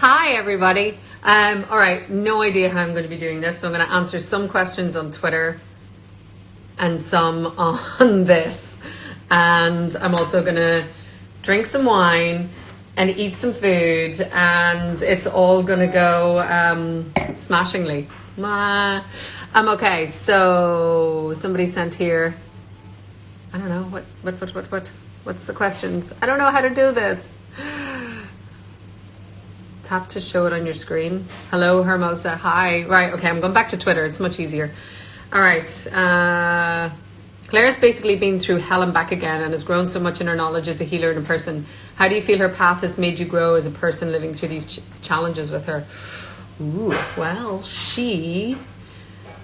Hi, everybody. All right, no idea how I'm going to be doing this, so I'm going to answer some questions on Twitter and some on this. And I'm also going to drink some wine and eat some food, and it's all going to go smashingly. Okay, so somebody sent here, I don't know, what's the questions? I don't know how to do this. Tap to show it on your screen. Hello, Hermosa. Hi. Right, okay, I'm going back to Twitter. It's much easier. All right. Claire's basically been through hell and back again and has grown so much in her knowledge as a healer and a person. How do you feel her path has made you grow as a person living through these challenges with her? Ooh, well, she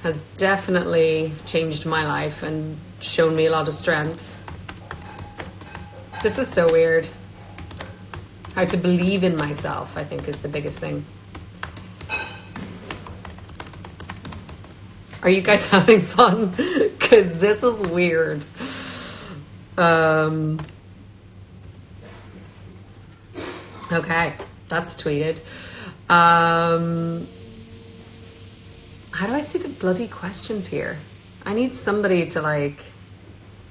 has definitely changed my life and shown me a lot of strength. This is so weird. How to believe in myself, I think, is the biggest thing. Are you guys having fun? Because this is weird. Okay, that's tweeted. How do I see the bloody questions here? I need somebody to like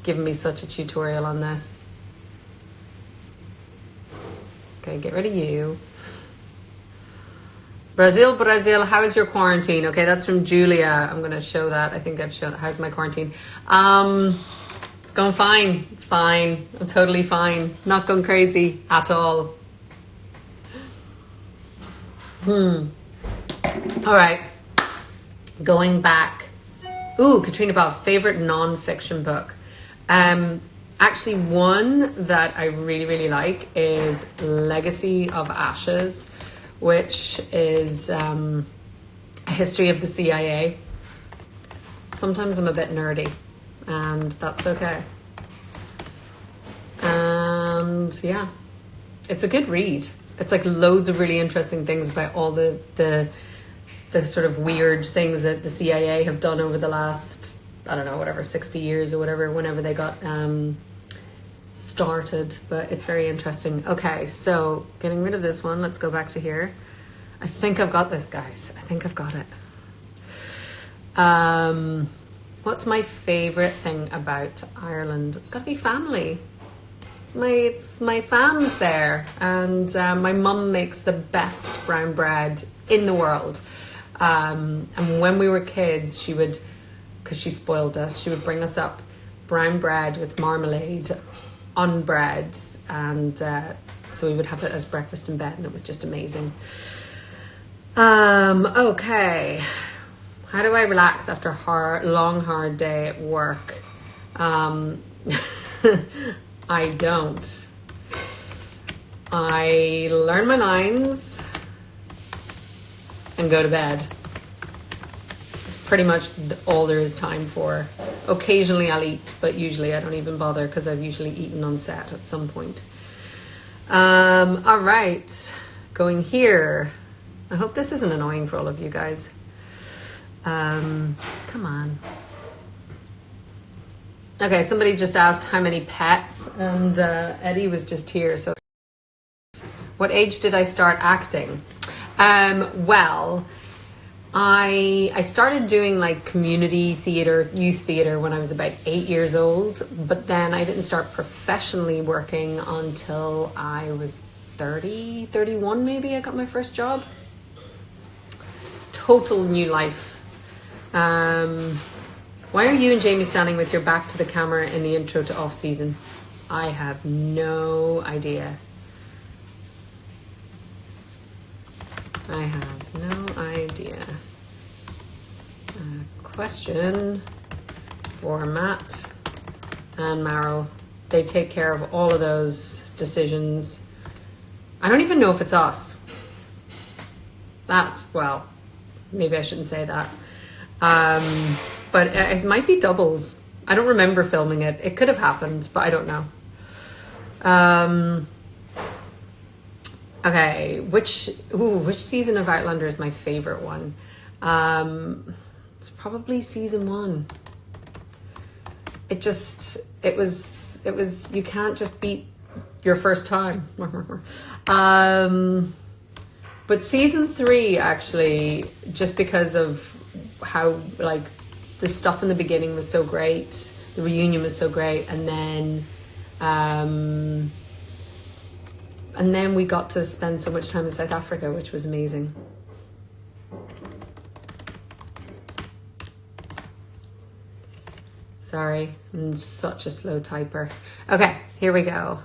give me such a tutorial on this. Okay, get rid of you. Brazil, how is your quarantine? Okay, that's from Julia. I'm going to show that. I think I've shown how's my quarantine. It's going fine. It's fine. I'm totally fine. Not going crazy at all. All right. Going back. Ooh, Caitriona Balfe, favorite non-fiction book. Actually, one that I really, really like is Legacy of Ashes, which is a history of the CIA. Sometimes I'm a bit nerdy, and that's okay. And yeah, it's a good read. It's like loads of really interesting things about all the sort of weird things that the CIA have done over the last, I don't know, whatever, 60 years or whatever, whenever they got started, but it's very interesting. Okay, so getting rid of this one, let's go back to here. I think I've got this, guys. I think I've got it. What's my favorite thing about Ireland? It's got to be family. It's my fam's there, and my mum makes the best brown bread in the world. And when we were kids, she would, because she spoiled us, she would bring us up brown bread with marmalade on bread, and so we would have it as breakfast in bed, and it was just amazing. Okay, how do I relax after a long hard day at work? I don't. I learn my lines and go to bed. Pretty much all there is time for. Occasionally I'll eat, but usually I don't even bother because I've usually eaten on set at some point. All right, going here. I hope this isn't annoying for all of you guys. Come on. Okay, somebody just asked how many pets, and Eddie was just here. So, what age did I start acting? Well, I started doing like community theater, youth theater when I was about 8 years old, but then I didn't start professionally working until I was 30, 31 maybe. I got my first job. Total new life. Why are you and Jamie standing with your back to the camera in the intro to Off Season? I have no idea. I have no idea. Question for Matt and Meryl. They take care of all of those decisions. I don't even know if it's us. Well, maybe I shouldn't say that. But it might be doubles. I don't remember filming it. It could have happened, but I don't know. Okay, which season of Outlander is my favorite one? It's probably season 1. It was, you can't just beat your first time. But season 3, actually, just because of how, like, the stuff in the beginning was so great, the reunion was so great, and then we got to spend so much time in South Africa, which was amazing. Sorry, I'm such a slow typer. Okay, here we go.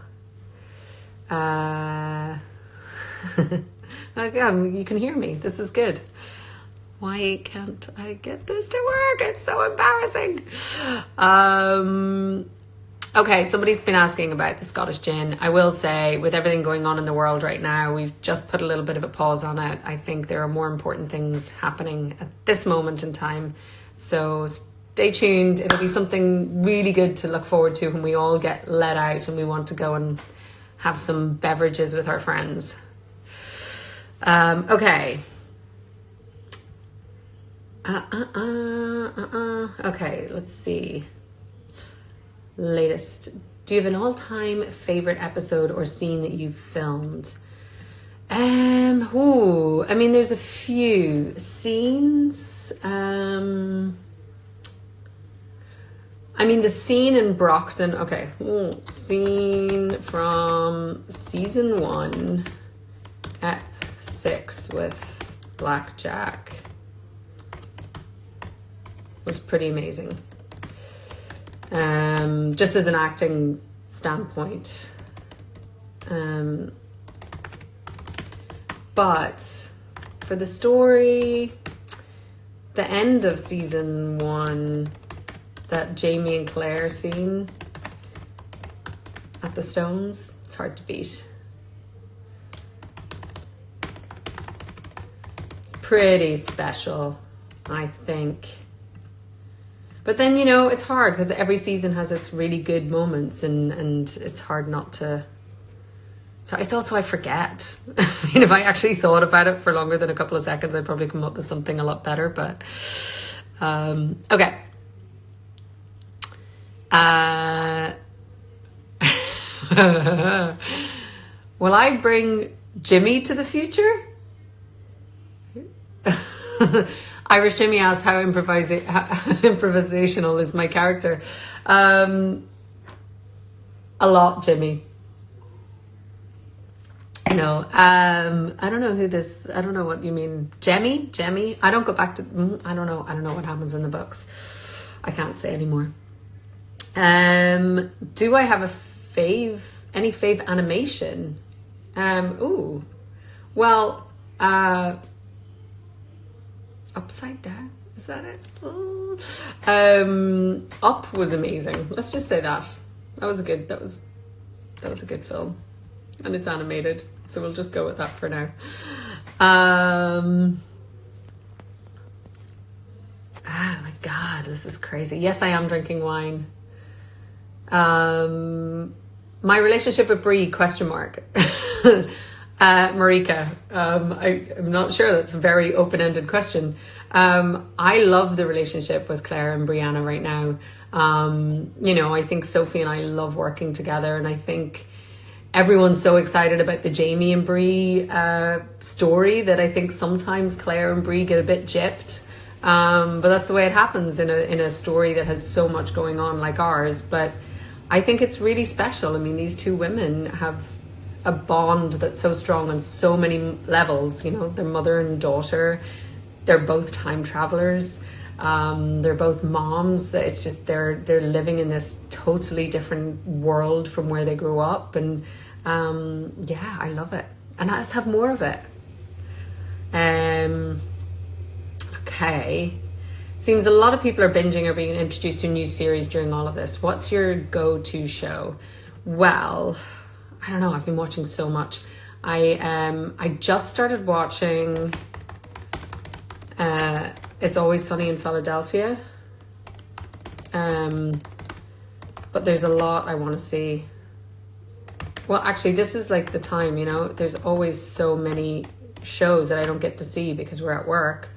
Again, you can hear me. This is good. Why can't I get this to work? It's so embarrassing. Okay, somebody's been asking about the Scottish gin. I will say, with everything going on in the world right now, we've just put a little bit of a pause on it. I think there are more important things happening at this moment in time. So stay tuned. It'll be something really good to look forward to when we all get let out and we want to go and have some beverages with our friends. Okay. Okay, let's see. Latest. Do you have an all-time favorite episode or scene that you've filmed? I mean, there's a few scenes. I mean, the scene in Brockton. Okay, scene from season 1, ep 6 with Blackjack was pretty amazing. Just as an acting standpoint. But for the story, the end of season 1, that Jamie and Claire scene at the Stones, it's hard to beat. It's pretty special, I think. But then, you know, it's hard because every season has its really good moments, and it's hard not to. So it's also, I forget. I mean, if I actually thought about it for longer than a couple of seconds, I'd probably come up with something a lot better. But okay. Will I bring Jimmy to the future? Irish Jimmy asked how improvisational is my character. A lot, Jimmy. You know, I don't know who this, I don't know what you mean. Jemmy? I don't go back to, I don't know what happens in the books. I can't say anymore. Do I have any fave animation? Well, Upside Down, is that it? Up was amazing. Let's just say that. That was a good film. And it's animated, so we'll just go with that for now. Oh my God, this is crazy. Yes, I am drinking wine. My relationship with Brie, ? Marika, I'm not sure. That's a very open-ended question. I love the relationship with Claire and Brianna right now. You know, I think Sophie and I love working together, and I think everyone's so excited about the Jamie and Brie story that I think sometimes Claire and Brie get a bit gypped. But that's the way it happens in a story that has so much going on like ours. But I think it's really special. I mean, these two women have a bond that's so strong on so many levels. You know, they're mother and daughter. They're both time travelers. They're both moms. That it's just they're living in this totally different world from where they grew up, and yeah, I love it, and let's have more of it. Okay, seems a lot of people are binging or being introduced to a new series during all of this. What's your go-to show? Well, I don't know. I've been watching so much. I just started watching It's Always Sunny in Philadelphia. But there's a lot I want to see. Well, actually, this is like the time, you know, there's always so many shows that I don't get to see because we're at work.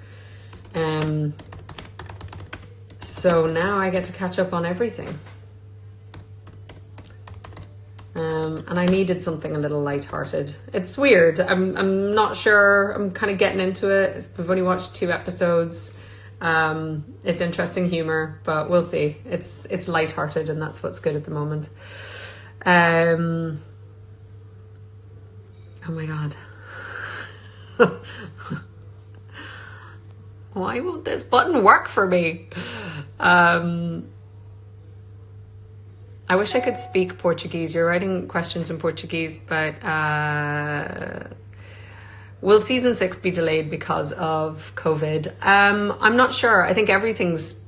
So now I get to catch up on everything. And I needed something a little lighthearted. It's weird. I'm not sure. I'm kind of getting into it. We've only watched 2 episodes. It's interesting humor, but we'll see. It's lighthearted, and that's what's good at the moment. Oh my God. Why won't this button work for me? I wish I could speak Portuguese. You're writing questions in Portuguese, but will season 6 be delayed because of COVID? I'm not sure. I think everything's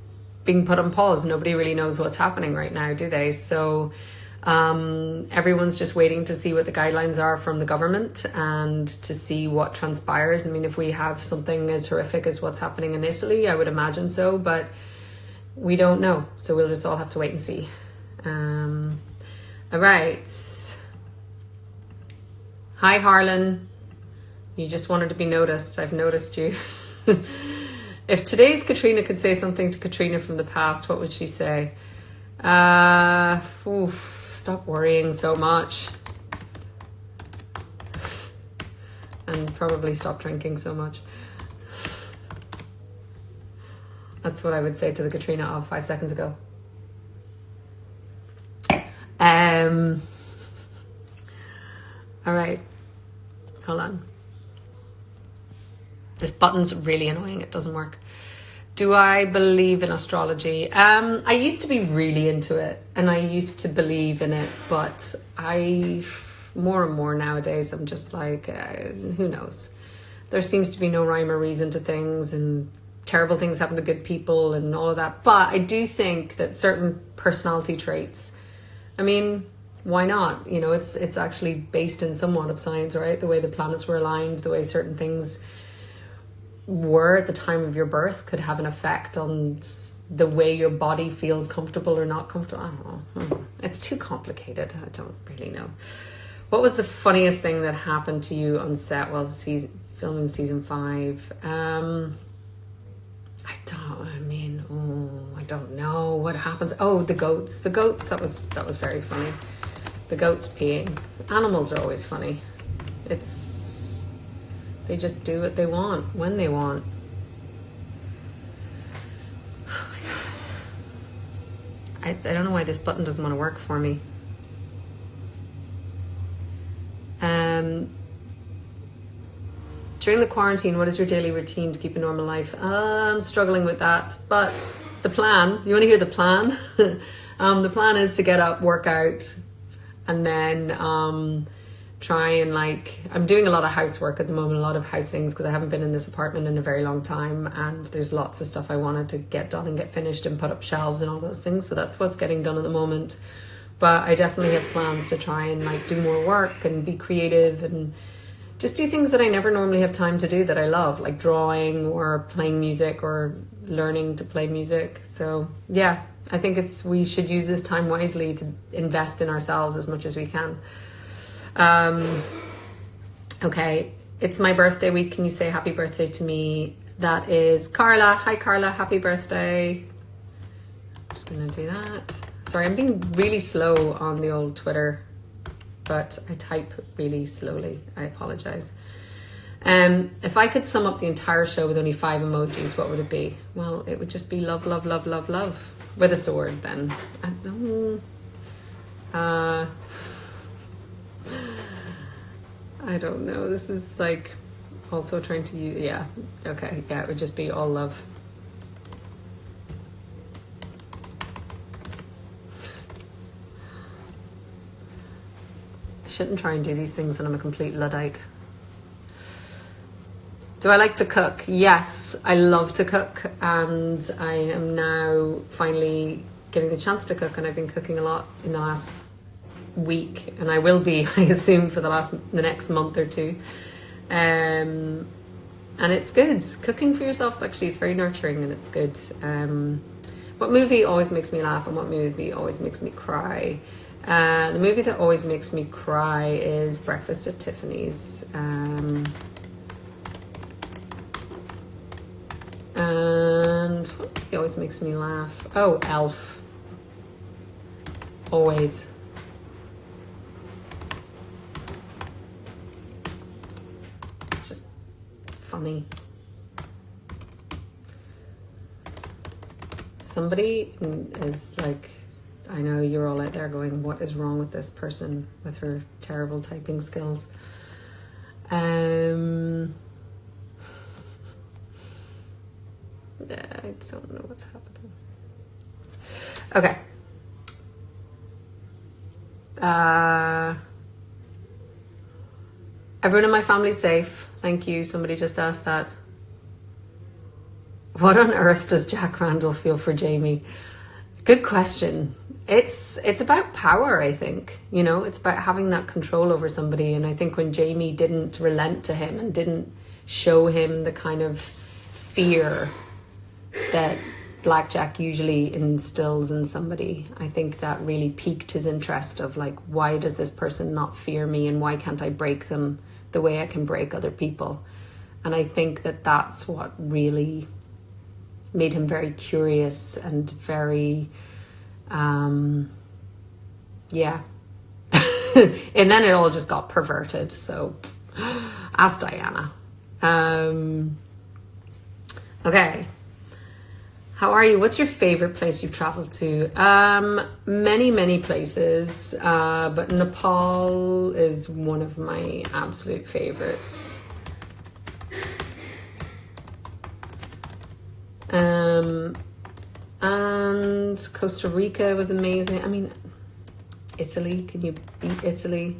being put on pause. Nobody really knows what's happening right now, do they? So everyone's just waiting to see what the guidelines are from the government and to see what transpires. I mean, if we have something as horrific as what's happening in Italy, I would imagine so, but we don't know. So we'll just all have to wait and see. All right. Hi, Harlan. You just wanted to be noticed. I've noticed you. If today's Caitriona could say something to Caitriona from the past, what would she say? Stop worrying so much. And probably stop drinking so much. That's what I would say to the Caitriona of 5 seconds ago. All right, hold on. This button's really annoying. It doesn't work. Do I believe in astrology? I used to be really into it, and I used to believe in it, but more and more nowadays, I'm just like, who knows? There seems to be no rhyme or reason to things, and terrible things happen to good people and all of that. But I do think that certain personality traits, I mean, why not? You know, it's actually based in somewhat of science, right? The way the planets were aligned, the way certain things were at the time of your birth could have an effect on the way your body feels comfortable or not comfortable. I don't know. It's too complicated. I don't really know. What was the funniest thing that happened to you on set while filming season 5? I don't know what happens. Oh, the goats. The goats, that was very funny. The goats peeing. Animals are always funny. They just do what they want, when they want. Oh my God. I don't know why this button doesn't want to work for me. During the quarantine, what is your daily routine to keep a normal life? I'm struggling with that, but the plan, you want to hear the plan? The plan is to get up, work out, and then try and I'm doing a lot of housework at the moment, a lot of house things, because I haven't been in this apartment in a very long time, and there's lots of stuff I wanted to get done and get finished and put up shelves and all those things. So that's what's getting done at the moment. But I definitely have plans to try and do more work and be creative and just do things that I never normally have time to do that I love, like drawing or playing music or learning to play music. So yeah, I think we should use this time wisely to invest in ourselves as much as we can. Okay, it's my birthday week. Can you say happy birthday to me? That is Carla. Hi Carla, happy birthday. I'm just gonna do that. Sorry, I'm being really slow on the old Twitter, but I type really slowly. I apologize. If I could sum up the entire show with only 5 emojis, what would it be? Well, it would just be love, love, love, love, love. With a sword, then. I don't know. This is also trying to use, yeah. Okay, yeah, it would just be all love. I shouldn't try and do these things when I'm a complete Luddite. Do I like to cook? Yes, I love to cook, and I am now finally getting the chance to cook, and I've been cooking a lot in the last week, and I will be, I assume, for the next month or 2. And it's good. Cooking for yourself, it's very nurturing, and it's good. What movie always makes me laugh, and what movie always makes me cry? The movie that always makes me cry is Breakfast at Tiffany's. And what movie always makes me laugh? Oh, Elf. Always. funny. Somebody is like, I know you're all out there going, what is wrong with this person with her terrible typing skills? Yeah, I don't know what's happening. Okay. Everyone in my family's safe. Thank you. Somebody just asked that. What on earth does Jack Randall feel for Jamie? Good question. It's about power, I think. You know, it's about having that control over somebody. And I think when Jamie didn't relent to him and didn't show him the kind of fear that Blackjack usually instills in somebody, I think that really piqued his interest of like, why does this person not fear me, and why can't I break them the way I can break other people? And I think that that's what really made him very curious and very, yeah. And then it all just got perverted. So ask Diana. Okay. How are you? What's your favorite place you've traveled to? Many places, but Nepal is one of my absolute favorites. And Costa Rica was amazing. I mean, Italy, can you beat Italy?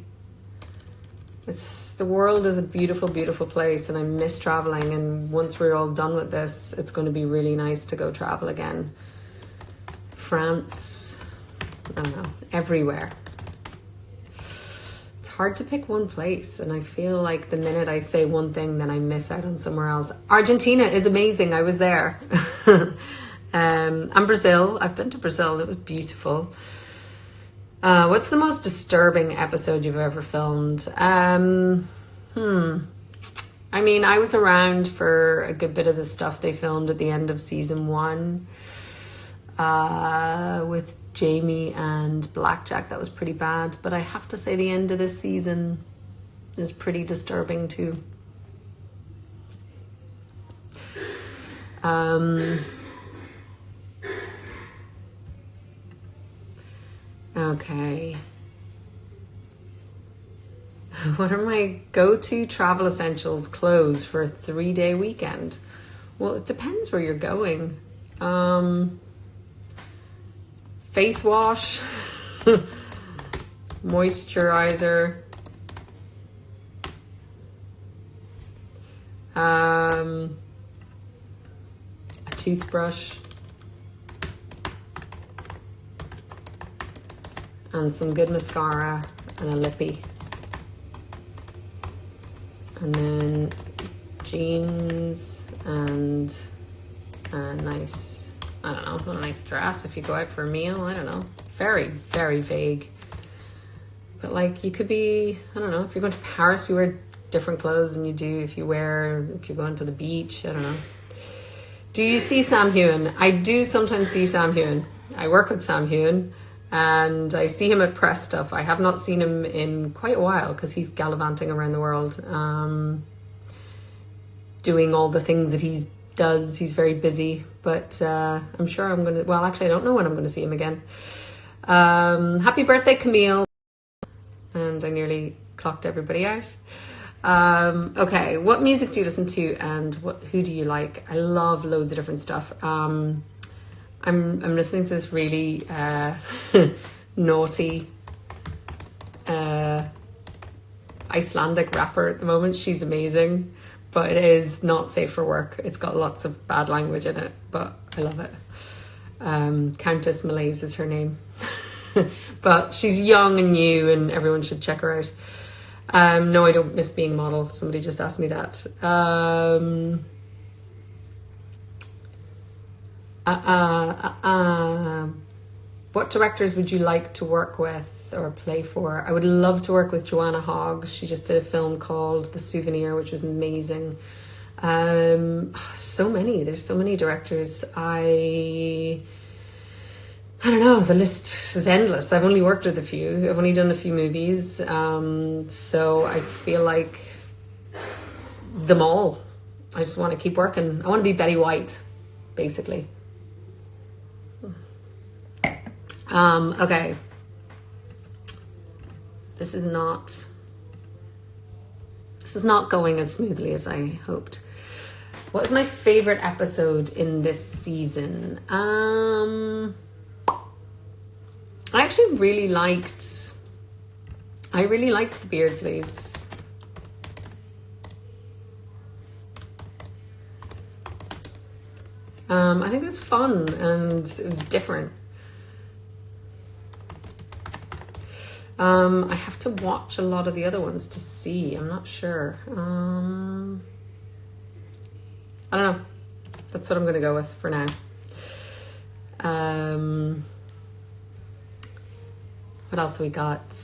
The world is a beautiful, beautiful place, and I miss traveling. And once we're all done with this, it's going to be really nice to go travel again. France, I don't know, everywhere. It's hard to pick one place, and I feel like the minute I say one thing, then I miss out on somewhere else. Argentina is amazing. I was there. And Brazil. I've been to Brazil. It was beautiful. What's the most disturbing episode you've ever filmed? I mean, I was around for a good bit of the stuff they filmed at the end of season 1 with Jamie and Blackjack. That was pretty bad. But I have to say the end of this season is pretty disturbing too. Okay. What are my go-to travel essentials clothes for a 3-day weekend? Well, it depends where you're going. Face wash, moisturizer, a toothbrush, and some good mascara and a lippy. And then jeans and a nice, I don't know, a nice dress if you go out for a meal. I don't know. Very, very vague. But like, you could be, I don't know, if you're going to Paris, you wear different clothes than you do if you're going to the beach. I don't know. Do you see Sam Heughan? I do sometimes see Sam Heughan. I work with Sam Heughan. And I see him at press stuff. I have not seen him in quite a while because he's gallivanting around the world, doing all the things that he does. He's very busy, but I'm sure I'm going to, well, actually, I don't know when I'm going to see him again. Happy birthday, Camille. And I nearly clocked everybody out. Okay, what music do you listen to, and who do you like? I love loads of different stuff. I'm listening to this really naughty Icelandic rapper at the moment. She's amazing, but it is not safe for work. It's got lots of bad language in it, but I love it. Countess Malaise is her name. But she's young and new, and everyone should check her out. No, I don't miss being a model. Somebody just asked me that. What directors would you like to work with or play for? I would love to work with Joanna Hogg. She just did a film called The Souvenir, which was amazing. So many. There's so many directors. I don't know. The list is endless. I've only worked with a few. I've only done a few movies. So I feel like them all. I just want to keep working. I want to be Betty White, basically. Okay. This is not going as smoothly as I hoped. What was my favorite episode in this season? I actually really liked the Beardsleys. I think it was fun and it was different. I have to watch a lot of the other ones to see. I'm not sure. I don't know. That's what I'm going to go with for now. What else we got?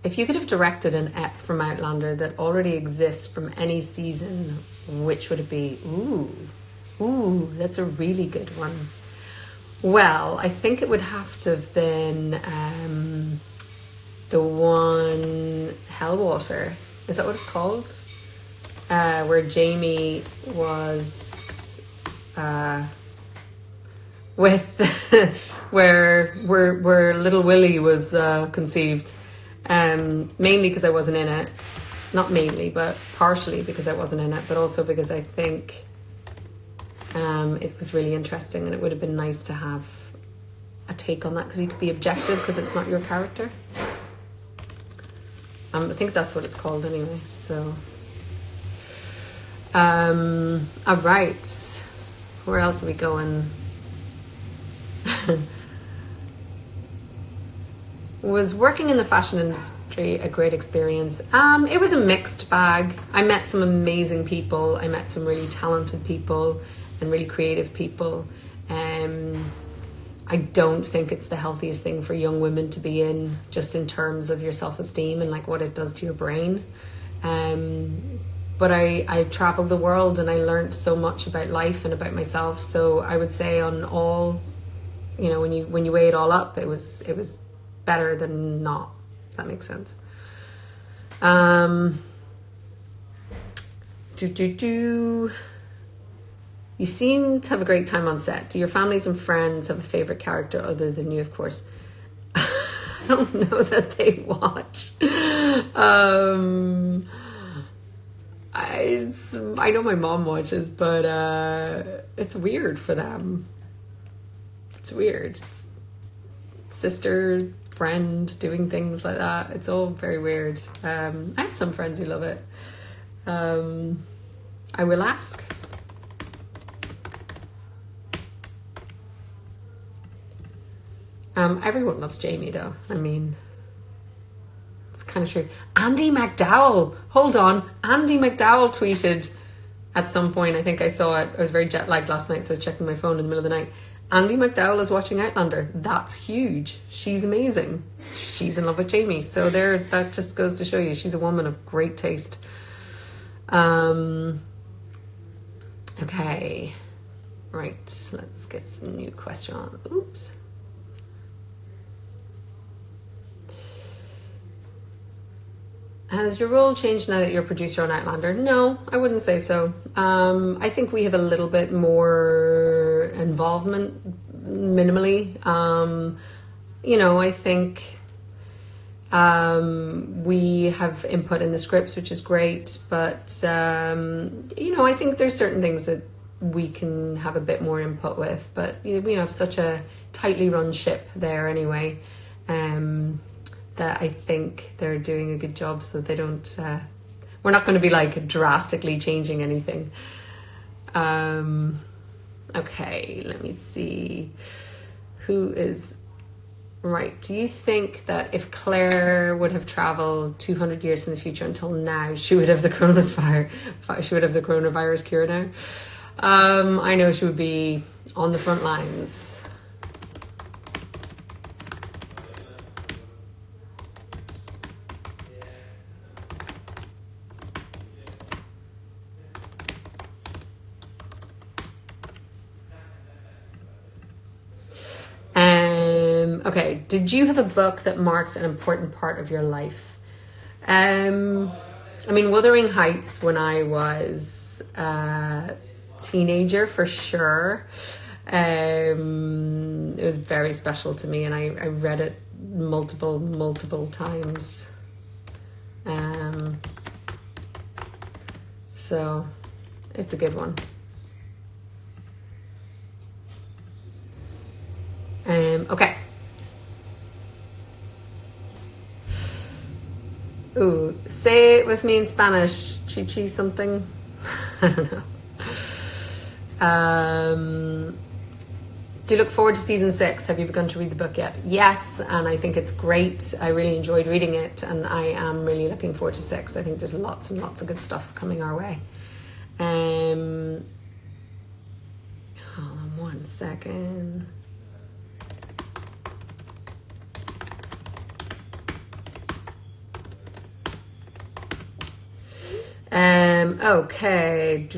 If you could have directed an ep from Outlander that already exists from any season, which would it be? Ooh, that's a really good one. Well, I think it would have to have been the one Hellwater. Is that what it's called? Where Jamie was with where little Willie was conceived. Mainly because I wasn't in it. Not mainly, but partially because I wasn't in it, but also because I think it was really interesting and it would have been nice to have a take on that because you could be objective because it's not your character. I think that's what it's called anyway, so. All right. Where else are we going? Was working in the fashion industry a great experience? It was a mixed bag. I met some amazing people. I met some really talented people and really creative people. I don't think it's the healthiest thing for young women to be in, just in terms of your self-esteem and like what it does to your brain. But I traveled the world and I learned so much about life and about myself. So I would say on all, you know, when you weigh it all up, it was better than not. If that makes sense. You seem to have a great time on set. Do your families and friends have a favorite character other than you, of course? I don't know that they watch. I know my mom watches, but it's weird for them. It's weird. It's sister, friend, doing things like that. It's all very weird. I have some friends who love it. I will ask. Everyone loves Jamie, though. I mean, it's kind of true. Andy McDowell. Hold on. Andy McDowell tweeted at some point. I think I saw it. I was very jet lagged last night, so I was checking my phone in the middle of the night. Andy McDowell is watching Outlander. That's huge. She's amazing. She's in love with Jamie. So there, that just goes to show you she's a woman of great taste. Okay. Right. Let's get some new question on. Oops. Has your role changed now that you're a producer on Outlander? No, I wouldn't say so. I think we have a little bit more involvement, minimally. You know, I think we have input in the scripts, which is great. But, you know, I think there's certain things that we can have a bit more input with. But you know, we have such a tightly run ship there anyway. That I think they're doing a good job, so they don't. We're not going to be like drastically changing anything. Okay, let me see. Who is right? Do you think that if Claire would have traveled 200 years in the future until now, she would have the coronavirus cure now? I know she would be on the front lines. Okay, did you have a book that marked an important part of your life? I mean, Wuthering Heights when I was was a teenager for sure. It was very special to me, and I read it multiple times. So it's a good one. Okay. Ooh, say it with me in Spanish. Chichi something. I don't know. Do you look forward to season 6? Have you begun to read the book yet? Yes, and I think it's great. I really enjoyed reading it, and I am really looking forward to 6. I think there's lots and lots of good stuff coming our way. Hold on 1 second. Okay.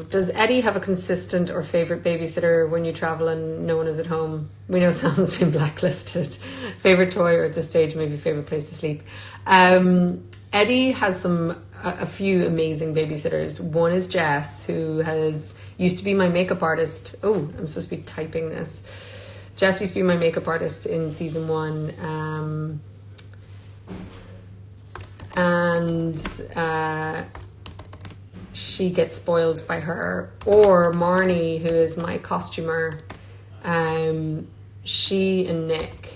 Does Eddie have a consistent or favorite babysitter when you travel and no one is at home? We know Sam's been blacklisted. Favorite toy, or at this stage maybe favorite place to sleep? Eddie has a few amazing babysitters. One is Jess, who used to be my makeup artist. Oh, I'm supposed to be typing this. Jess used to be my makeup artist in season 1. And she gets spoiled by her. Or Marnie, who is my costumer, she and Nick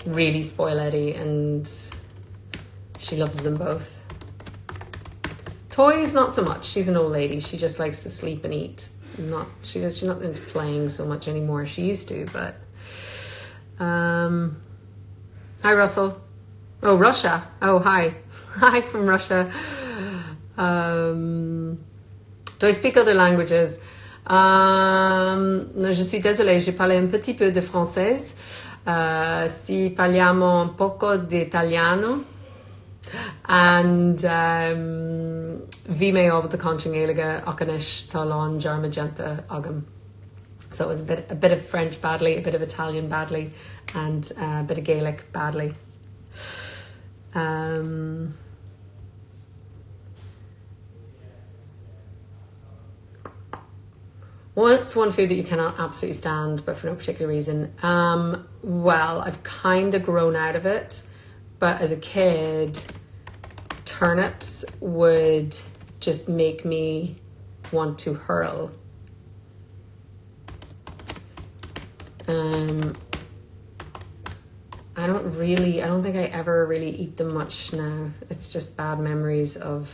really spoil Eddie, and she loves them both. Toys, not so much. She's an old lady. She just likes to sleep and eat. She's not into playing so much anymore. She used to, but hi Russell. Oh, Russia. Oh, hi. Hi from Russia. Do I speak other languages? Je suis désolée, j'ai parlé un petit peu de française. Si parliamo un poco di italiano. And vi me ob the conching éige akanesh talon jarmagenta agam. So it was a bit of French badly, a bit of Italian badly, and a bit of Gaelic badly. What's one food that you cannot absolutely stand, but for no particular reason? Well, I've kind of grown out of it, but as a kid, turnips would just make me want to hurl. I don't think I ever really eat them much now. It's just bad memories of,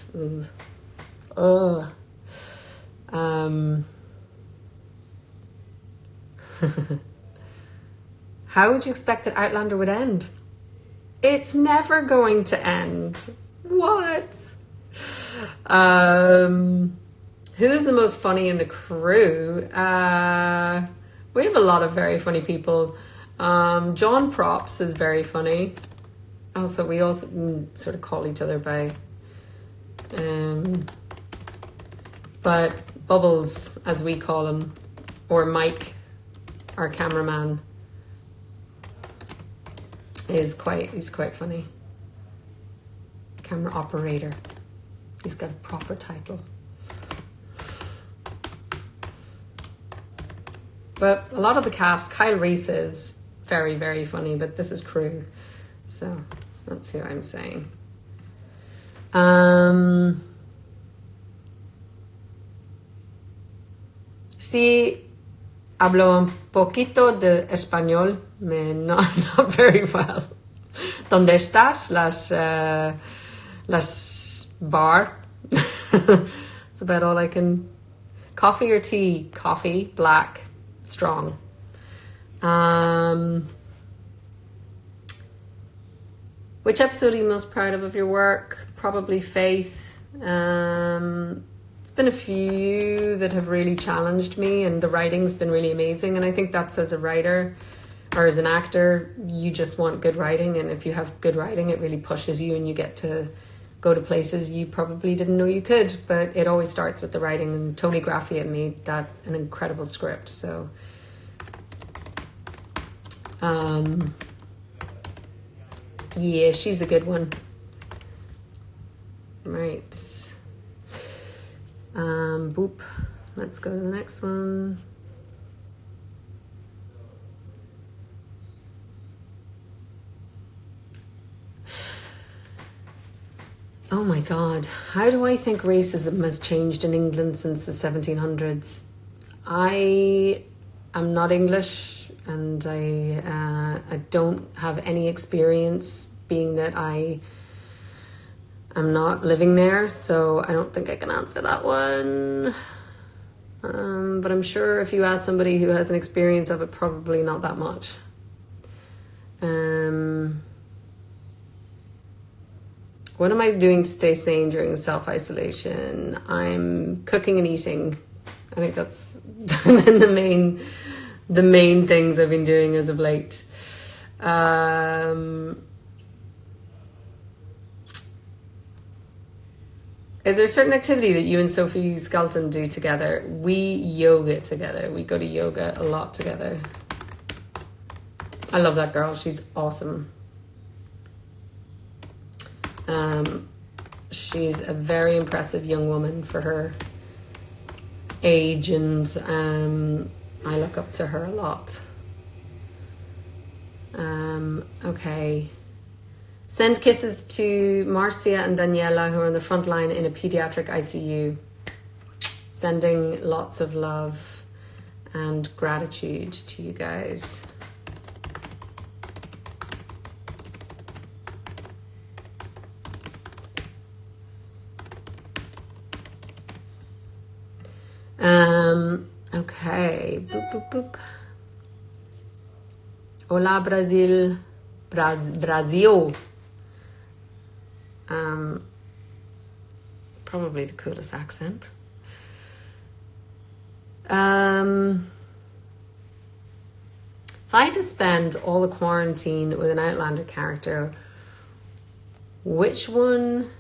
How would you expect that Outlander would end? It's never going to end. What? Who's the most funny in the crew? We have a lot of very funny people. John Props is very funny. Also, we also sort of call each other by, but Bubbles, as we call him, or Mike, our cameraman, he's quite funny. Camera operator. He's got a proper title. But a lot of the cast, Kyle Reese is very, very funny, but this is crew. So that's who I'm saying. Sí, hablo un poquito de español, not very well. ¿Dónde estás? Las bar. That's about all I can. Coffee or tea? Coffee, black, strong. Which episode are you most proud of your work? Probably Faith. It's been a few that have really challenged me, and the writing's been really amazing. And I think that's, as a writer or as an actor, you just want good writing, and if you have good writing, it really pushes you and you get to go to places you probably didn't know you could. But it always starts with the writing, and Tony Graffia made that an incredible script. So yeah, she's a good one. Right. Boop. Let's go to the next one. Oh my God. How do I think racism has changed in England since the 1700s? I am not English, and I don't have any experience, being that I am not living there, so I don't think I can answer that one. But I'm sure if you ask somebody who has an experience of it, probably not that much. What am I doing to stay sane during self-isolation? I'm cooking and eating. I think that's been the main things I've been doing as of late. Is there a certain activity that you and Sophie Skelton do together? We yoga together. We go to yoga a lot together. I love that girl. She's awesome. She's a very impressive young woman for her age, and I look up to her a lot. Okay. Send kisses to Marcia and Daniela, who are on the front line in a pediatric ICU. Sending lots of love and gratitude to you guys. Okay. Boop, boop, boop. Hola, Brazil. Brazil. Probably the coolest accent. If I had to spend all the quarantine with an Outlander character, which one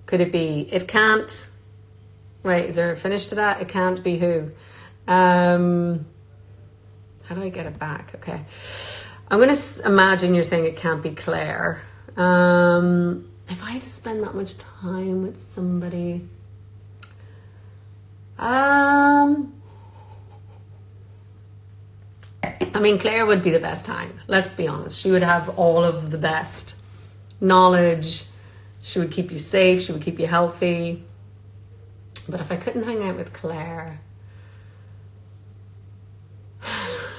could it be? It can't... Wait, is there a finish to that? It can't be who? How do I get it back? Okay. I'm going to imagine you're saying it can't be Claire. If I had to spend that much time with somebody... I mean, Claire would be the best time. Let's be honest. She would have all of the best knowledge. She would keep you safe. She would keep you healthy. But if I couldn't hang out with Claire...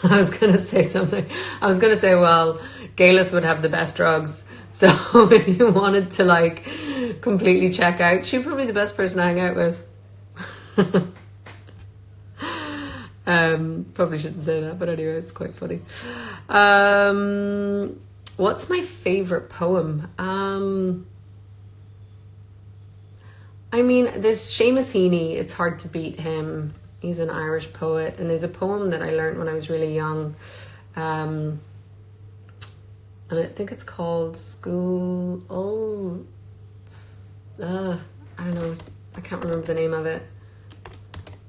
I was going to say something. I was going to say, well, Galis would have the best drugs. So if you wanted to, like, completely check out, she'd probably be the best person to hang out with. Probably shouldn't say that, but anyway, it's quite funny. What's my favorite poem? I mean, there's Seamus Heaney. It's hard to beat him. He's an Irish poet. And there's a poem that I learned when I was really young. And I think it's called School... I don't know. I can't remember the name of it.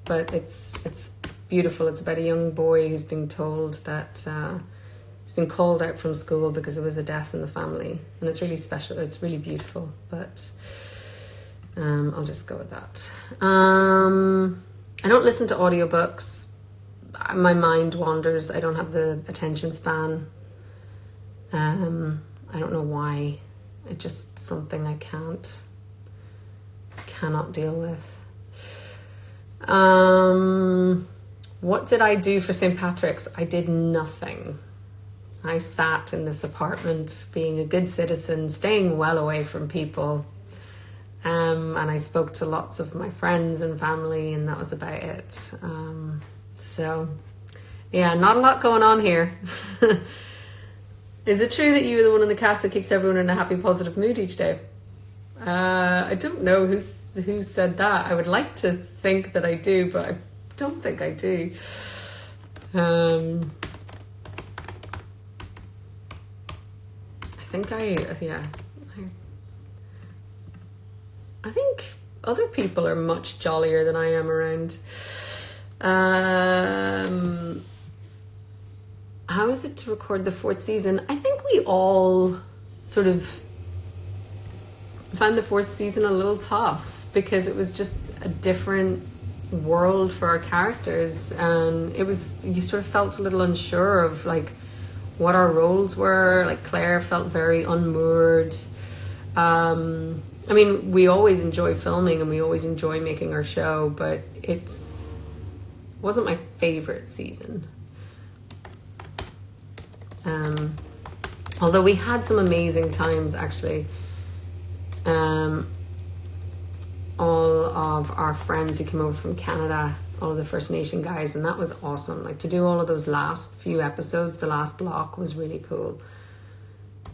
But it's beautiful. It's about a young boy who's being told that he's been called out from school because there was a death in the family. And it's really special. It's really beautiful. But I'll just go with that. I don't listen to audiobooks. My mind wanders. I don't have the attention span. I don't know why. It's just something I cannot deal with. What did I do for St. Patrick's? I did nothing. I sat in this apartment being a good citizen, staying well away from people. And I spoke to lots of my friends and family, and that was about it. So, yeah, not a lot going on here. Is it true that you're the one in the cast that keeps everyone in a happy, positive mood each day? I don't know who said that. I would like to think that I do, but I don't think I do. I think other people are much jollier than I am around. How is it to record the 4th season? I think we all sort of found the 4th season a little tough. because it was just a different world for our characters, and you sort of felt a little unsure of like what our roles were. Like Claire felt very unmoored. I mean, we always enjoy filming and we always enjoy making our show, but it wasn't my favorite season. Although we had some amazing times, actually. All of our friends who came over from Canada, all of the First Nation guys, and that was awesome. Like, to do all of those last few episodes, the last block was really cool.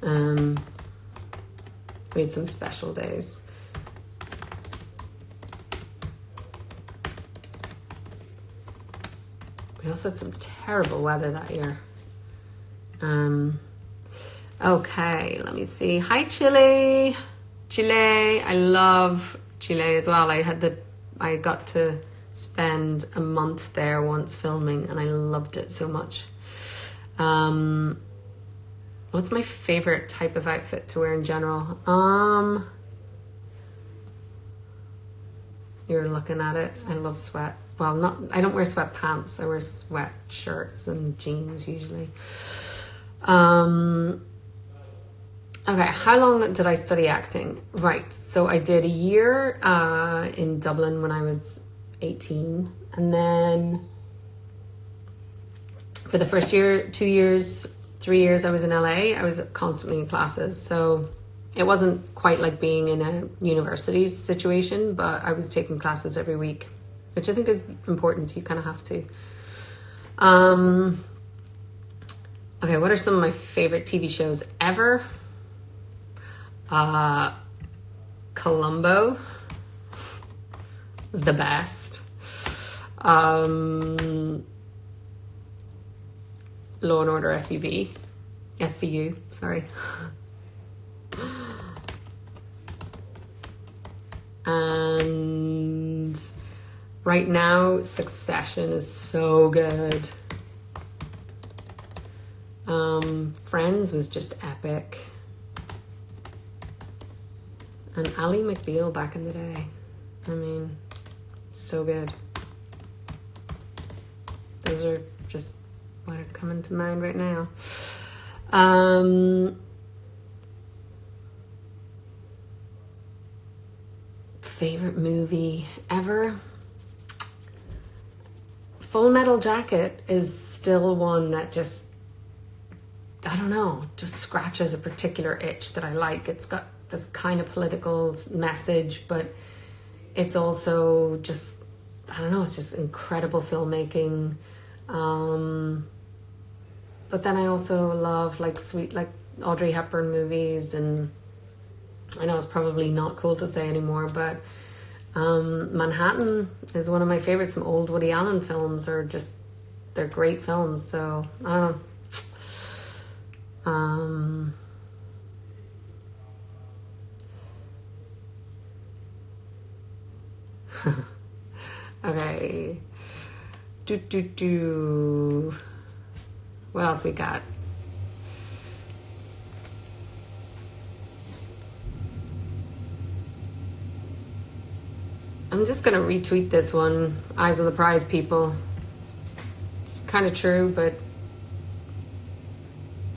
We had some special days. We also had some terrible weather that year. Okay, let me see. Hi, Chile. I love Chile as well. I got to spend a month there once filming, and I loved it so much. What's my favorite type of outfit to wear in general? You're looking at it. I love sweat. Well, I don't wear sweatpants. I wear sweat shirts and jeans usually. Okay, how long did I study acting? Right, so I did a year in Dublin when I was 18. And then for the first year, 2 years, 3 years I was in LA. I was constantly in classes. So it wasn't quite like being in a university situation, but I was taking classes every week, which I think is important. You kind of have to. Okay, what are some of my favorite TV shows ever? Columbo, the best. Law and Order SVU, sorry. And right now, Succession is so good. Friends was just epic. And Ally McBeal back in the day. I mean, so good. Those are just what are coming to mind right now. Favorite movie ever? Full Metal Jacket is still one that just, I don't know, just scratches a particular itch that I like. It's got this kind of political message, but it's also just, I don't know, it's just incredible filmmaking. But then I also love like Audrey Hepburn movies, and I know it's probably not cool to say anymore, but Manhattan is one of my favorites. Some old Woody Allen films are just, they're great films. So I don't know. Okay. What else we got? I'm just gonna retweet this one. Eyes on the prize, people. It's kind of true, but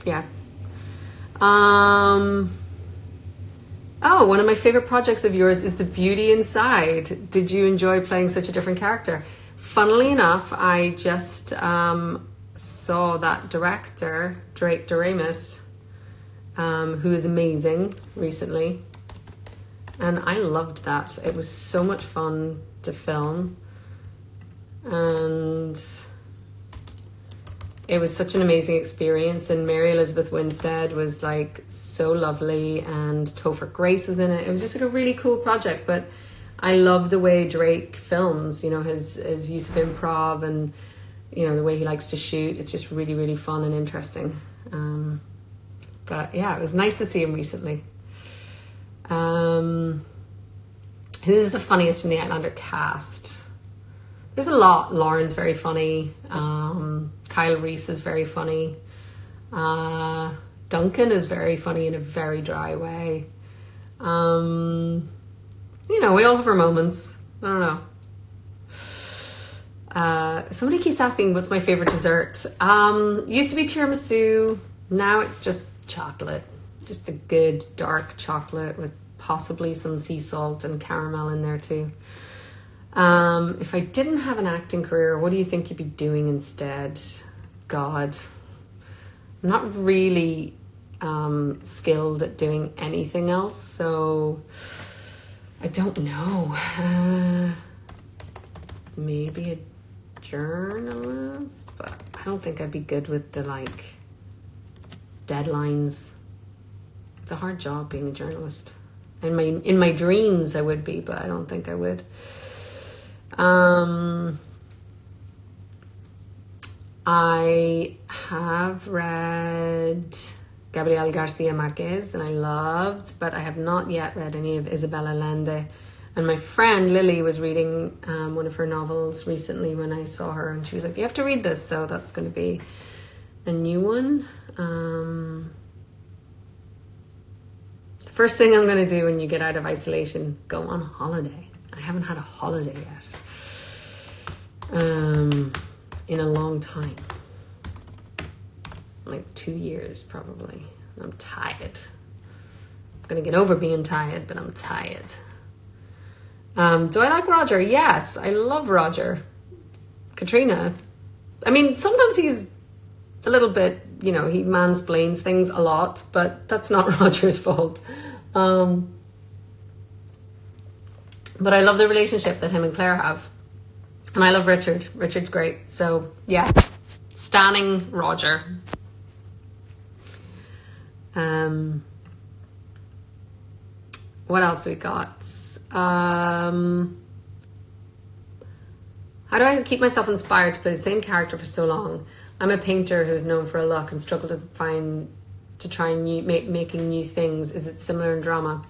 yeah. Oh, one of my favorite projects of yours is The Beauty Inside. Did you enjoy playing such a different character? Funnily enough, I just saw that director, Drake Doremus, who is amazing, recently. And I loved that. It was so much fun to film. And it was such an amazing experience. And Mary Elizabeth Winstead was like so lovely. And Topher Grace was in it. It was just like a really cool project. But I love the way Drake films, you know, his use of improv and, you know, the way he likes to shoot. It's just really, really fun and interesting. But yeah, it was nice to see him recently. Who's the funniest from the Outlander cast? There's a lot. Lauren's very funny. Kyle Reese is very funny. Duncan is very funny in a very dry way. you know, we all have our moments. I don't know. Somebody keeps asking what's my favorite dessert. Used to be tiramisu. Now it's just chocolate. Just a good dark chocolate with possibly some sea salt and caramel in there too. If I didn't have an acting career, what do you think you'd be doing instead? God, I'm not really skilled at doing anything else, so I don't know. Maybe a journalist, but I don't think I'd be good with the like deadlines. It's a hard job being a journalist. In my dreams I would be, but I don't think I would. I have read Gabriel Garcia Marquez and I loved, but I have not yet read any of Isabel Allende. And my friend Lily was reading one of her novels recently when I saw her, and she was like, you have to read this, so that's going to be a new one. The first thing I'm going to do when you get out of isolation, go on holiday. I haven't had a holiday yet in a long time, like 2 years probably. I'm tired. I'm going to get over being tired, but I'm tired. Do I like Roger? Yes, I love Roger. Caitriona, I mean, sometimes he's a little bit, you know, he mansplains things a lot, but that's not Roger's fault. But I love the relationship that him and Claire have. And I love Richard. Richard's great. So, yeah, standing Roger. What else we got? How do I keep myself inspired to play the same character for so long? I'm a painter who's known for a look and struggle to try making new things. Is it similar in drama?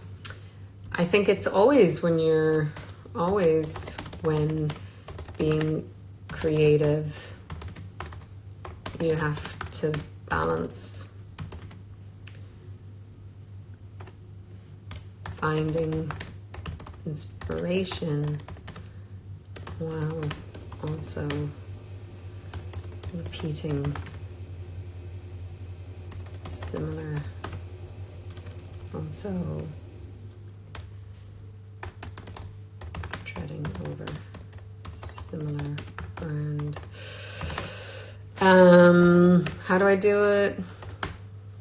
I think it's always when being creative, you have to balance finding inspiration while also repeating similar, also treading over similar ground. How do I do it?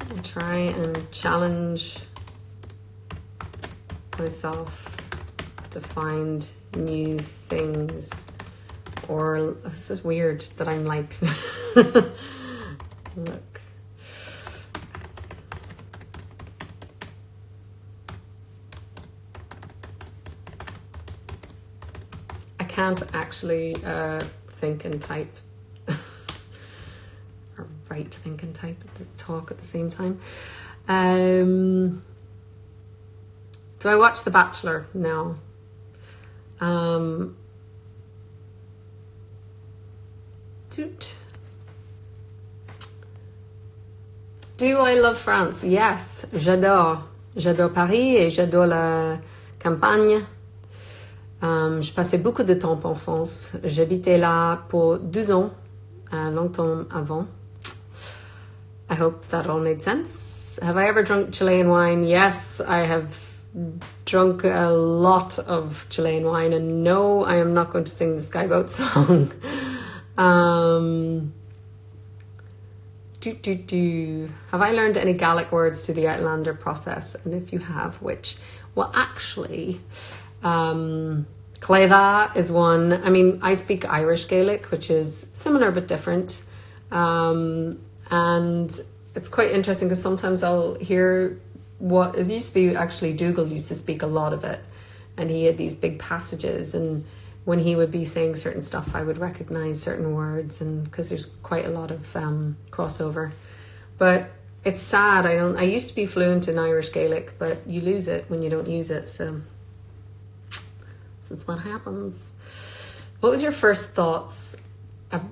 I try and challenge myself to find new things. Or this is weird that I'm like look, I can't actually think and type or write, think and type, talk at the same time. Do I watch The Bachelor? No. Do I love France? Yes, j'adore. J'adore Paris et j'adore la campagne. Je passais beaucoup de temps en France. J'habitais là pour 12 ans, longtemps avant. I hope that all made sense. Have I ever drunk Chilean wine? Yes, I have drunk a lot of Chilean wine, and no, I am not going to sing the Skyboat song. Have I learned any Gaelic words through the Outlander process? And if you have, which? Well, actually, Cleitha is one. I mean, I speak Irish Gaelic, which is similar but different. And it's quite interesting because sometimes I'll hear what it used to be. Actually, Dougal used to speak a lot of it, and he had these big passages, and when he would be saying certain stuff, I would recognize certain words, and because there's quite a lot of crossover. But it's sad. I used to be fluent in Irish Gaelic, but you lose it when you don't use it. So that's what happens. What was your first thoughts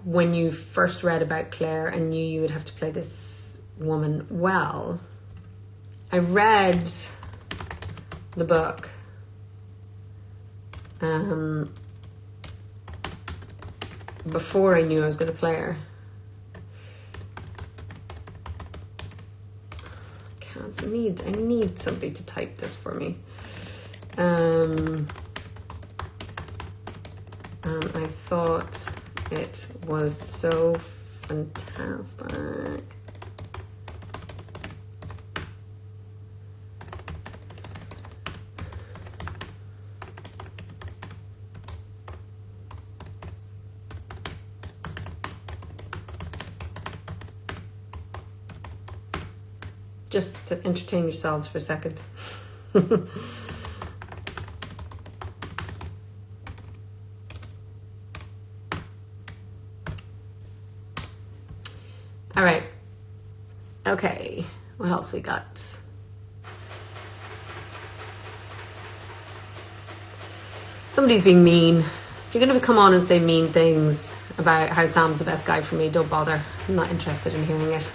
when you first read about Claire and knew you would have to play this woman? Well, I read the book before I knew I was going to play her. I need somebody to type this for me. And I thought it was so fantastic. Just to entertain yourselves for a second. All right. Okay. What else we got? Somebody's being mean. If you're going to come on and say mean things about how Sam's the best guy for me, don't bother. I'm not interested in hearing it.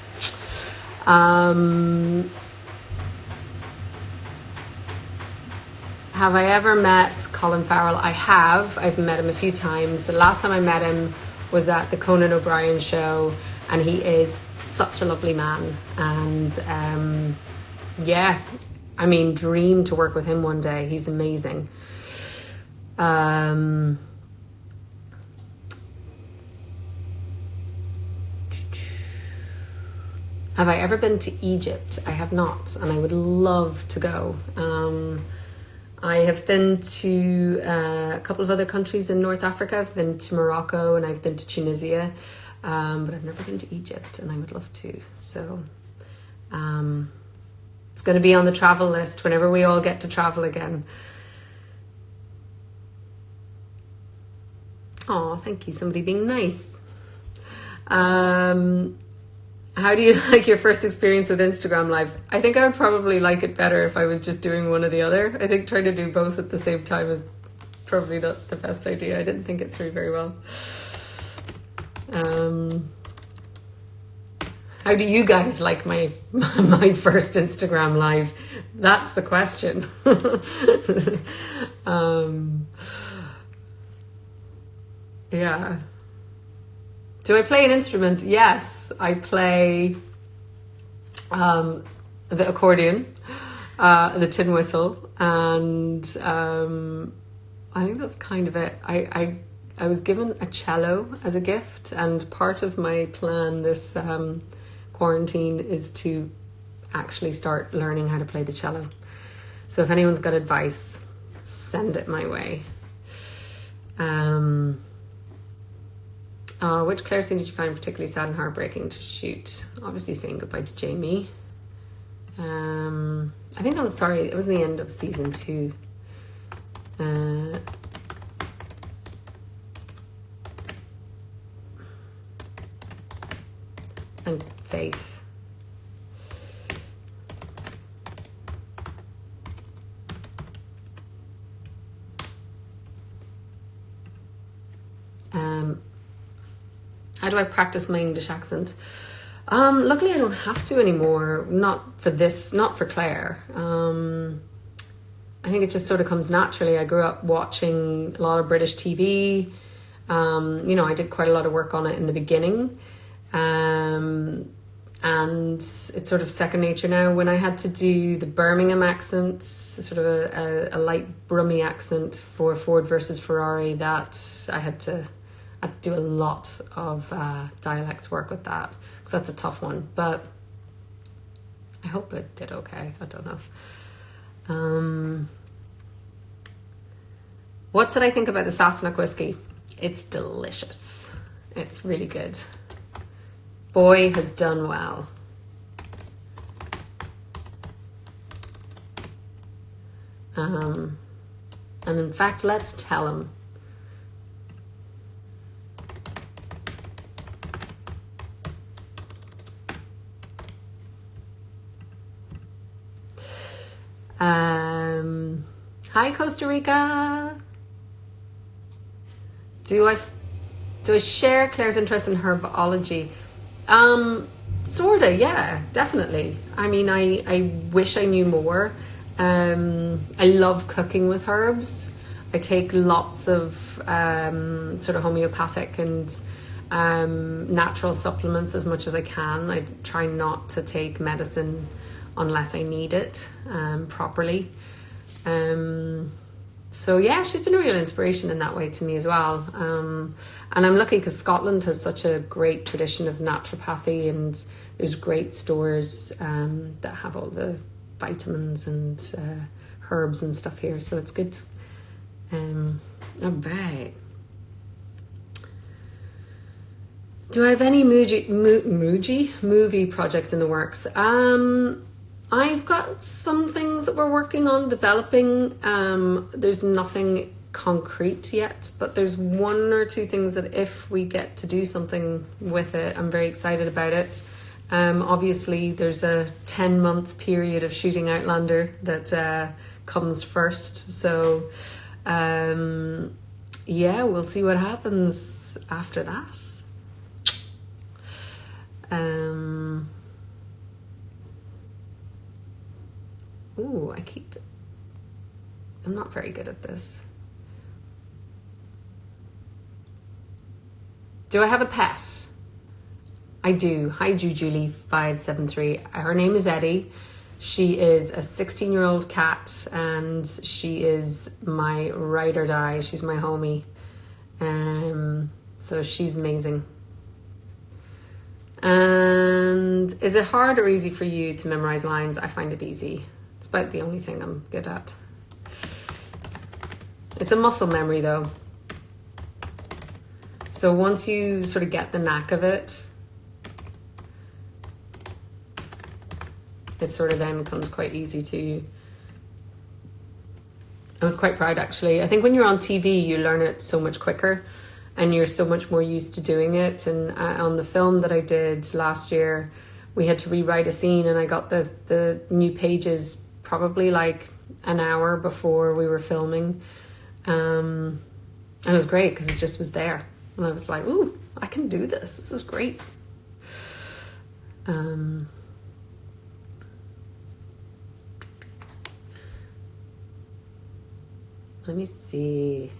Have I ever met Colin Farrell? I have. I've met him a few times. The last time I met him was at the Conan O'Brien show, and he is such a lovely man. And yeah, I mean, dream to work with him one day. He's amazing. Have I ever been to Egypt? I have not, and I would love to go. I have been to a couple of other countries in North Africa. I've been to Morocco and I've been to Tunisia, but I've never been to Egypt, and I would love to. So it's going to be on the travel list whenever we all get to travel again. Oh, thank you. Somebody being nice. How do you like your first experience with Instagram Live? I think I would probably like it better if I was just doing one or the other. I think trying to do both at the same time is probably not the best idea. I didn't think it through very well. How do you guys like my first Instagram Live? That's the question. Yeah. Do I play an instrument? Yes, I play the accordion, the tin whistle, and I think that's kind of it. I was given a cello as a gift, and part of my plan this quarantine is to actually start learning how to play the cello. So if anyone's got advice, send it my way. Which Claire scene did you find particularly sad and heartbreaking to shoot? Obviously saying goodbye to Jamie. I think that was, it was the end of season 2. And Faith. How do I practice my English accent? Luckily I don't have to anymore. Not for this, not for Claire. I think it just sort of comes naturally. I grew up watching a lot of British TV. I did quite a lot of work on it in the beginning. And it's sort of second nature now. When I had to do the Birmingham accent, sort of a light Brummy accent for Ford versus Ferrari, that I had to do a lot of dialect work with that, because that's a tough one, but I hope it did okay. I don't know. What did I think about the Sassenach whiskey? It's delicious. It's really good. Boy has done well. And in fact, let's tell him. Hi, Costa Rica. Do I share Claire's interest in herbology? Sorta, yeah, definitely. I mean, I wish I knew more. I love cooking with herbs. I take lots of sort of homeopathic and natural supplements as much as I can. I try not to take medicine unless I need it properly. So yeah, she's been a real inspiration in that way to me as well. And I'm lucky because Scotland has such a great tradition of naturopathy, and there's great stores that have all the vitamins and herbs and stuff here, so it's good. All right. Do I have any movie projects in the works? I've got some things that we're working on developing. There's nothing concrete yet, but there's one or two things that if we get to do something with it, I'm very excited about it. Obviously, there's a 10-month period of shooting Outlander that comes first. So, yeah, we'll see what happens after that. Ooh, I'm not very good at this. Do I have a pet? I do. Hi, Julie573. Her name is Eddie. She is a 16-year-old cat, and she is my ride or die. She's my homie. So she's amazing. And is it hard or easy for you to memorize lines? I find it easy. It's about the only thing I'm good at. It's a muscle memory though. So once you sort of get the knack of it, it sort of then becomes quite easy to you. I was quite proud actually. I think when you're on TV, you learn it so much quicker and you're so much more used to doing it. And on the film that I did last year, we had to rewrite a scene, and I got the new pages probably like an hour before we were filming. And it was great because it just was there. And I was like, ooh, I can do this. This is great. Let me see.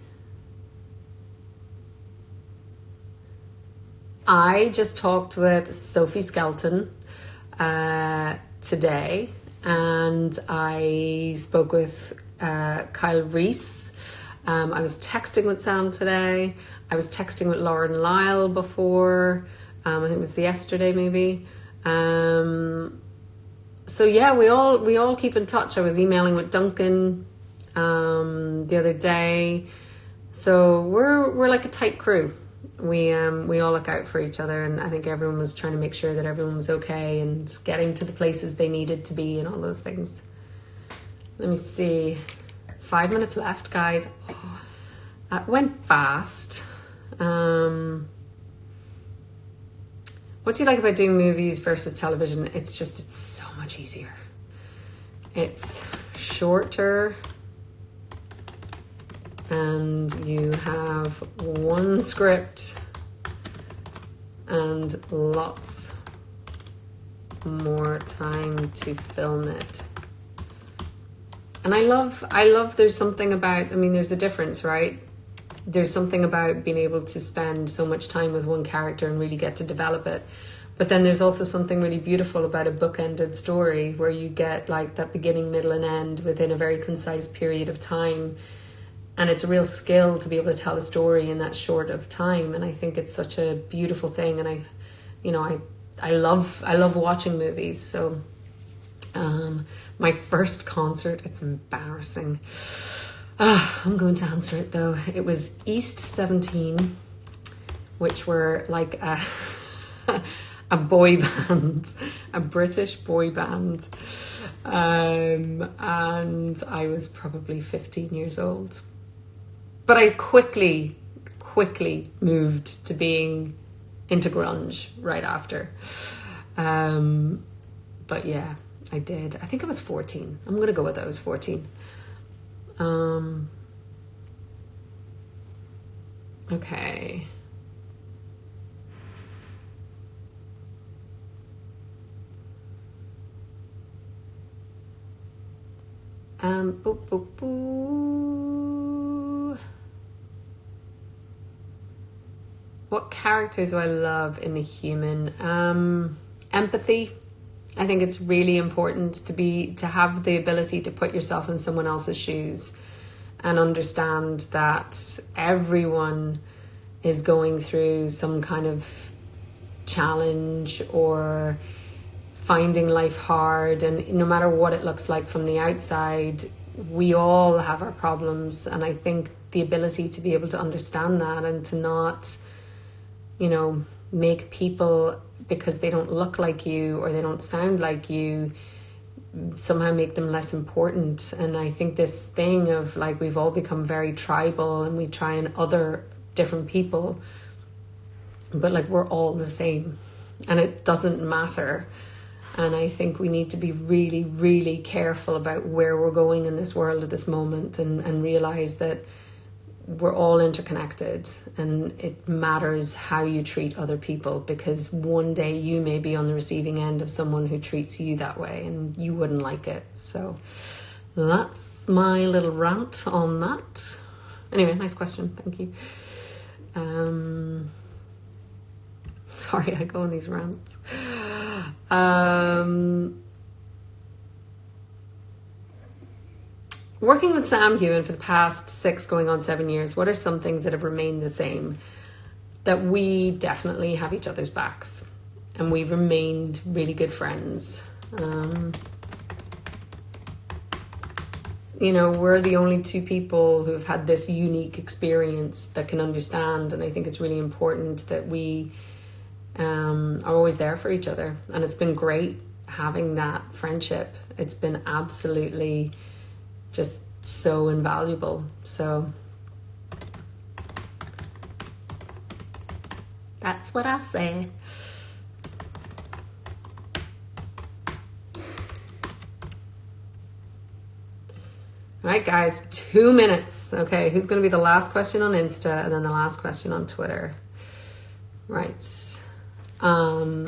I just talked with Sophie Skelton today, and I spoke with Kyle Reese. I was texting with Sam today. I was texting with Lauren Lyle before. I think it was yesterday maybe. So yeah, we all keep in touch. I was emailing with Duncan the other day. So we're like a tight crew. We all look out for each other, and I think everyone was trying to make sure that everyone was okay and getting to the places they needed to be and all those things. Let me see. 5 minutes left, guys. Oh, that went fast. What do you like about doing movies versus television? It's so much easier. It's shorter, and you have one script and lots more time to film it. And I love there's something about, I mean, there's a difference, right? There's something about being able to spend so much time with one character and really get to develop it. But then there's also something really beautiful about a bookended story where you get like that beginning, middle, and end within a very concise period of time. And it's a real skill to be able to tell a story in that short of time. And I think it's such a beautiful thing. And I love watching movies. So my first concert, it's embarrassing. I'm going to answer it though. It was East 17, which were like a boy band, a British boy band. And I was probably 15 years old. But I quickly moved to being into grunge right after. But yeah, I did. I think I was 14. I'm going to go with I was 14. Okay. What characters do I love in a human? Empathy. I think it's really important to have the ability to put yourself in someone else's shoes and understand that everyone is going through some kind of challenge or finding life hard, and no matter what it looks like from the outside, we all have our problems. And I think the ability to be able to understand that and to not, make people, because they don't look like you or they don't sound like you, somehow make them less important. And I think this thing of like, we've all become very tribal and we try and other different people, but like, we're all the same and it doesn't matter. And I think we need to be really, really careful about where we're going in this world at this moment, and realize that we're all interconnected, and it matters how you treat other people, because one day you may be on the receiving end of someone who treats you that way and you wouldn't like it. So that's my little rant on that. Anyway, nice question. Thank you. Sorry, I go on these rants. Working with Sam Hewen for the past 6 going on 7 years, what are some things that have remained the same? That we definitely have each other's backs and we've remained really good friends. We're the only 2 people who've had this unique experience that can understand, and I think it's really important that we are always there for each other. And it's been great having that friendship. It's been absolutely just so invaluable. So that's what I say. All right, guys, 2 minutes. Okay, who's going to be the last question on Insta and then the last question on Twitter? Right. Come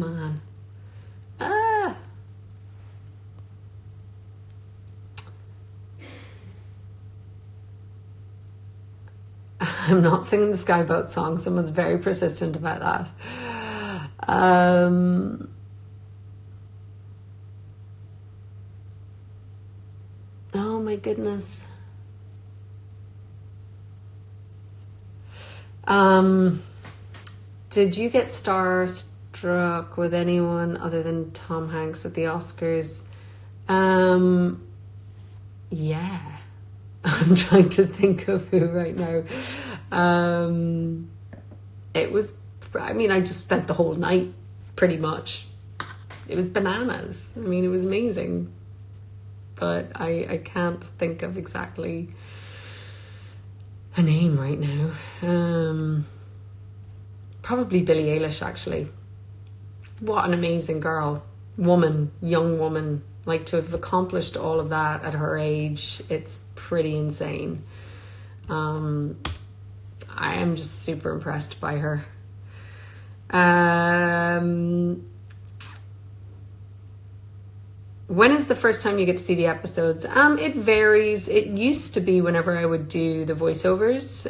on. I'm not singing the Skyboat song. Someone's very persistent about that. Oh my goodness. Did you get starstruck with anyone other than Tom Hanks at the Oscars? Yeah. I'm trying to think of who right now. I just spent the whole night pretty much. It was bananas. It was amazing. But I can't think of exactly a name right now. Probably Billie Eilish, actually. What an amazing young woman. Like, to have accomplished all of that at her age, it's pretty insane. I am just super impressed by her. When is the first time you get to see the episodes? It varies. It used to be whenever I would do the voiceovers,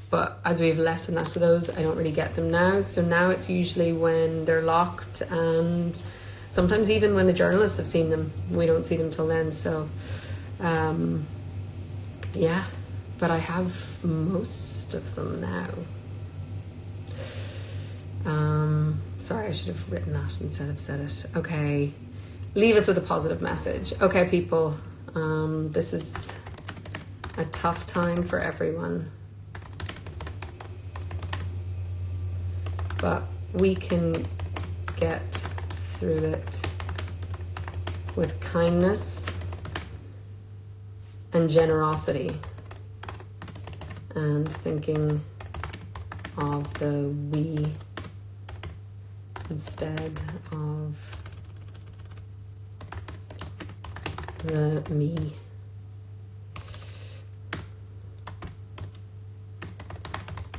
but as we have less and less of those, I don't really get them now. So now it's usually when they're locked, and sometimes even when the journalists have seen them, we don't see them till then. So, yeah, but I have most of them now. Sorry, I should have written that instead of said it. Okay. Leave us with a positive message. Okay, people, this is a tough time for everyone. But we can get through it with kindness and generosity, and thinking of the we instead of the me.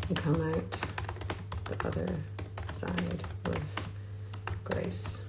And come out the other side with grace.